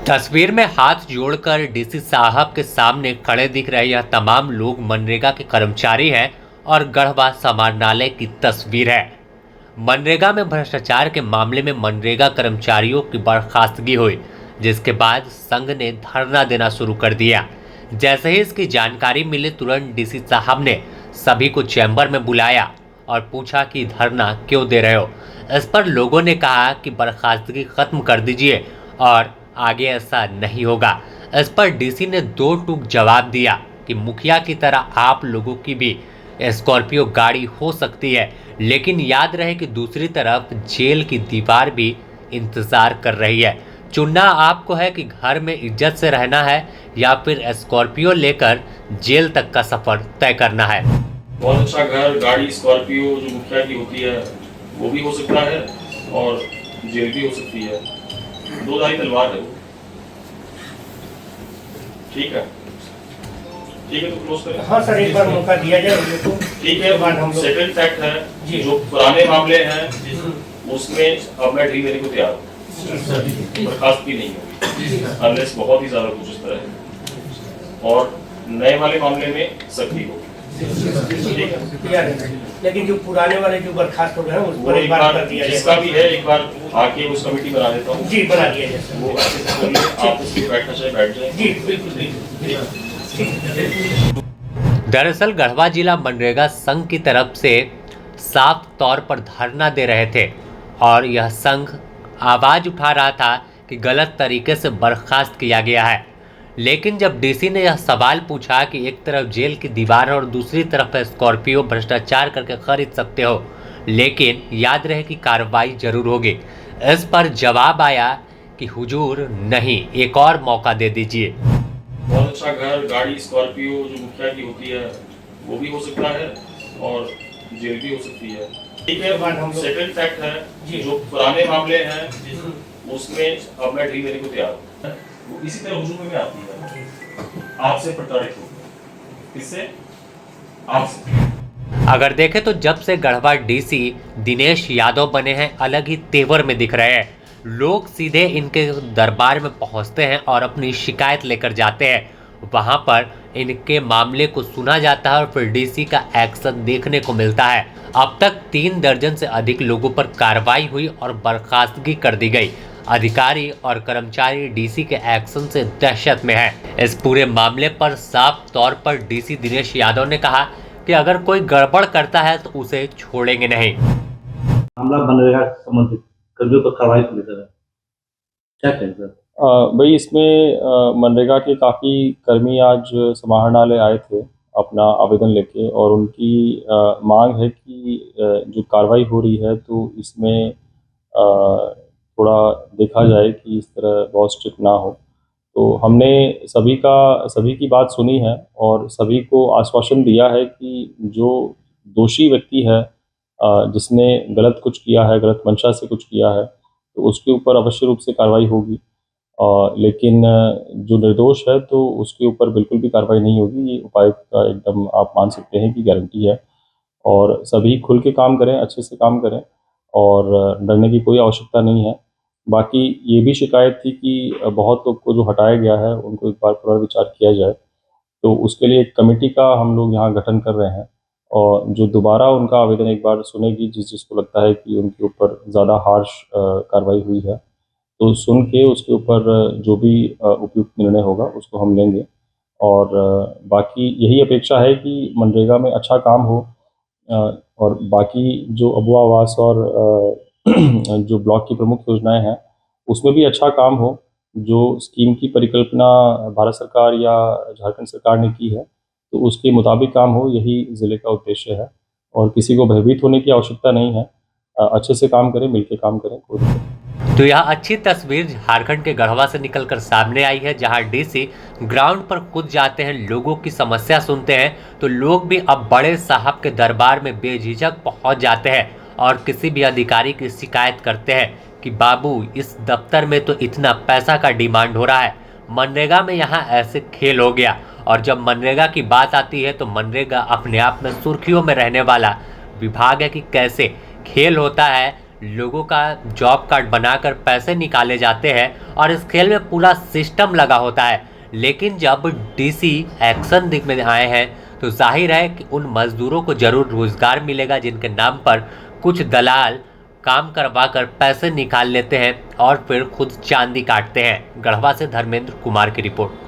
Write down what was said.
तस्वीर में हाथ जोड़कर डीसी साहब के सामने खड़े दिख रहे यह तमाम लोग मनरेगा के कर्मचारी हैं और गढ़वा समाहरणालय की तस्वीर है। मनरेगा में भ्रष्टाचार के मामले में मनरेगा कर्मचारियों की बर्खास्तगी हुई, जिसके बाद संघ ने धरना देना शुरू कर दिया। जैसे ही इसकी जानकारी मिली, तुरंत डीसी साहब ने सभी को चैम्बर में बुलाया और पूछा कि धरना क्यों दे रहे हो। इस पर लोगों ने कहा कि बर्खास्तगी खत्म कर दीजिए और आगे ऐसा नहीं होगा। इस पर डीसी ने दो टूक जवाब दिया कि मुखिया की तरह आप लोगों की भी स्कॉर्पियो गाड़ी हो सकती है, लेकिन याद रहे कि दूसरी तरफ जेल की दीवार भी इंतजार कर रही है। चुनना आपको है कि घर में इज्जत से रहना है या फिर स्कॉर्पियो लेकर जेल तक का सफर तय करना है। बहुत अच्छा घर, गाड़ी, स्कॉर्पियो जो मुखिया की होती है वो भी हो सकता है और जेल भी हो सकती है। दो धारी तलवार है वो। ठीक है, ठीक है, तो क्लोज करें। हाँ सर, एक बार मौका दिया जाए मुझे तो। ठीक है, हम सेटल फैक्ट है जो पुराने मामले हैं उसमें अब मैं ढील देने को तैयार हूँ। बर्खास्त भी नहीं होगी अनलेस बहुत ही ज्यादा कुछ इस तरह है, और नए वाले मामले में सख्ती होगी। ठीक है, लेकिन जो पुराने वाले जो बर्खास्त हो गए हैं उस पर एक बार कर दिया जाए। जिसका भी है एक बार आके उस कमेटी बना देता हूँ। जी, बना दिया जाए। वो अच्छे से कर ले, आप उसमें बैठना चाहे बैठ जाए। जी बिल्कुल। दरअसल गढ़वा जिला मनरेगा संघ की तरफ से साफ तौर पर धरना दे रहे थे और यह संघ आवाज उठा रहा था कि गलत तरीके से बर्खास्त किया गया है। लेकिन जब डीसी ने यह सवाल पूछा कि एक तरफ जेल की दीवार है और दूसरी तरफ स्कॉर्पियो भ्रष्टाचार करके खरीद सकते हो, लेकिन याद रहे कि कार्रवाई जरूर होगी, इस पर जवाब आया कि हुजूर नहीं, एक और मौका दे दीजिए। बहुत अच्छा घर, गाड़ी, स्कॉर्पियो जो मुखिया की होती है वो भी हो सकता है और जेल भी हो सकती है। ठीक है, हम सेटल फैक्ट है जो पुराने मामले हैं उसमें अब मैं ढील देने को तैयार हूँ। वो इसी तरह हुजूम में आती है, आपसे प्रताड़ित हो, किससे? आपसे। अगर देखें तो जब से गढ़वा डीसी दिनेश यादव बने हैं, अलग ही तेवर में दिख रहे हैं। लोग सीधे इनके दरबार में पहुंचते हैं और अपनी शिकायत लेकर जाते हैं। वहां पर इनके मामले को सुना जाता है और फिर डीसी का एक्शन देखने को मिलता है। अब तक 3 दर्जन से अधिक लोगों पर कार्रवाई हुई और बर्खास्तगी कर दी गई। अधिकारी और कर्मचारी डीसी के एक्शन से दहशत में हैं। इस पूरे मामले पर साफ तौर पर डीसी दिनेश यादव ने कहा कि अगर कोई गड़बड़ करता है तो उसे छोड़ेंगे नहीं। मामला मनरेगा से संबंधित कर्मियों पर कार्रवाई को लेकर है, क्या कहें सर? भाई इसमें मनरेगा के काफ़ी कर्मी आज समाहरणालय आए थे अपना आवेदन लेके, और उनकी मांग है कि जो कार्रवाई हो रही है तो इसमें थोड़ा देखा जाए कि इस तरह बहुत स्ट्रिक्ट ना हो। तो हमने सभी की बात सुनी है और सभी को आश्वासन दिया है कि जो दोषी व्यक्ति है जिसने गलत कुछ किया है, गलत मंशा से कुछ किया है, तो उसके ऊपर अवश्य रूप से कार्रवाई होगी। लेकिन जो निर्दोष है तो उसके ऊपर बिल्कुल भी कार्रवाई नहीं होगी। ये उपायुक्त का एकदम आप मान सकते हैं कि गारंटी है, और सभी खुल के काम करें, अच्छे से काम करें और डरने की कोई आवश्यकता नहीं है। बाकी ये भी शिकायत थी कि बहुत लोग को जो हटाया गया है उनको एक बार पुनर्विचार किया जाए, तो उसके लिए एक कमेटी का हम लोग यहाँ गठन कर रहे हैं, और जो दोबारा उनका आवेदन एक बार सुनेगी, जिसको लगता है कि उनके ऊपर ज़्यादा हार्श कार्रवाई हुई है, तो सुन के उसके ऊपर जो भी उपयुक्त निर्णय होगा उसको हम लेंगे। और बाकी यही अपेक्षा है कि मनरेगा में अच्छा काम हो, और बाकी जो अबुआ आवास और जो ब्लॉक की प्रमुख योजनाएं हैं उसमें भी अच्छा काम हो। जो स्कीम की परिकल्पना भारत सरकार या झारखंड सरकार ने की है तो उसके मुताबिक काम हो, यही ज़िले का उद्देश्य है, और किसी को भयभीत होने की आवश्यकता नहीं है। अच्छे से काम करें, मिलकर काम करें, कोई दिक्कत नहीं। तो यह अच्छी तस्वीर झारखंड के गढ़वा से निकलकर सामने आई है, जहां डीसी ग्राउंड पर खुद जाते हैं, लोगों की समस्या सुनते हैं, तो लोग भी अब बड़े साहब के दरबार में बेझिझक पहुंच जाते हैं और किसी भी अधिकारी की शिकायत करते हैं कि बाबू इस दफ्तर में तो इतना पैसा का डिमांड हो रहा है, मनरेगा में यहाँ ऐसे खेल हो गया। और जब मनरेगा की बात आती है तो मनरेगा अपने आप में सुर्खियों में रहने वाला विभाग है कि कैसे खेल होता है लोगों का जॉब कार्ड बनाकर पैसे निकाले जाते हैं और इस खेल में पूरा सिस्टम लगा होता है। लेकिन जब डीसी एक्शन दिखने आए हैं तो जाहिर है कि उन मजदूरों को जरूर रोजगार मिलेगा जिनके नाम पर कुछ दलाल काम करवा कर पैसे निकाल लेते हैं और फिर खुद चांदी काटते हैं। गढ़वा से धर्मेंद्र कुमार की रिपोर्ट।